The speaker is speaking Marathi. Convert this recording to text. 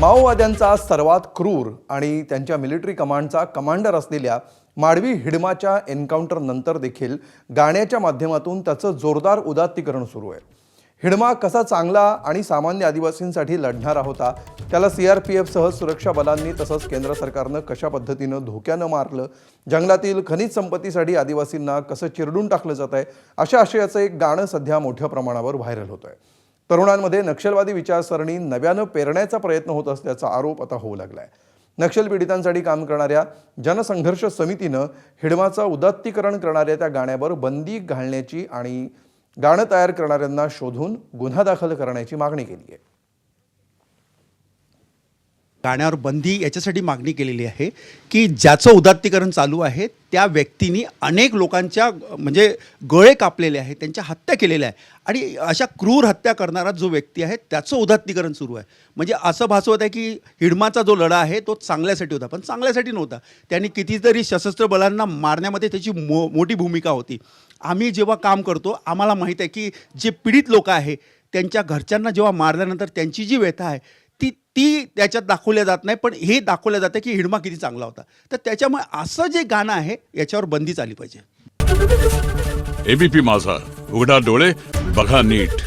माओवाद्यांचा सर्वात क्रूर आणि त्यांच्या मिलिटरी कमांडचा कमांडर असलेल्या माडवी हिडमाच्या एन्काउंटर नंतर देखील गाण्याच्या माध्यमातून त्याचं जोरदार उदात्तीकरण सुरू आहे। हिडमा कसा चांगला आणि सामान्य आदिवासींसाठी लढणारा होता, त्याला सीआरपीएफ सह सुरक्षा बलांनी तसंच केंद्र सरकारनं कशा पद्धतीनं धोक्यानं मारलं, जंगलातील खनिज संपत्तीसाठी आदिवासींना कसं चिरडून टाकलं जात आहे, अशा आशयाचं एक गाणं सध्या मोठ्या प्रमाणावर व्हायरल होत आहे। तरुणांमध्ये नक्षलवादी विचारसरणी नव्यानं पेरण्याचा प्रयत्न होत असल्याचा आरोप आता होऊ लागलाय। नक्षल पीडितांसाठी काम करणाऱ्या जनसंघर्ष समितीनं हिडमाचं उदात्तीकरण करणाऱ्या त्या गाण्यावर बंदी घालण्याची आणि गाणं तयार करणाऱ्यांना शोधून गुन्हा दाखल करण्याची मागणी केली आहे। गाण्यावर बंदी याच्यासाठी मागणी केलेली आहे की ज्याचं उदात्तीकरण चालू आहे त्या व्यक्तींनी अनेक लोकांच्या म्हणजे गळे कापलेले आहेत, त्यांच्या हत्या केलेल्या आहे आणि अशा क्रूर हत्या करणारा जो व्यक्ती आहे त्याचं उदात्तीकरण सुरू आहे। म्हणजे असं भासवत आहे की हिडमाचा जो लढा आहे तो चांगल्यासाठी होता, पण चांगल्यासाठी नव्हता। त्यांनी कितीतरी सशस्त्र बलांना मारण्यामध्ये त्याची मोठी भूमिका होती। आम्ही जेव्हा काम करतो आम्हाला माहीत आहे की जे पीडित लोक आहे त्यांच्या घरच्यांना जेव्हा मारल्यानंतर त्यांची जी व्यथा आहे ती त्याच्यात दाखवल्या जात नाही, पण हे दाखवलं जातं की हिडमा किती चांगला होता। तर त्याच्यामुळे असं जे गाणं आहे याच्यावर बंदीच आली पाहिजे। एबीपी माझा, उघडा डोळे बघा नीट।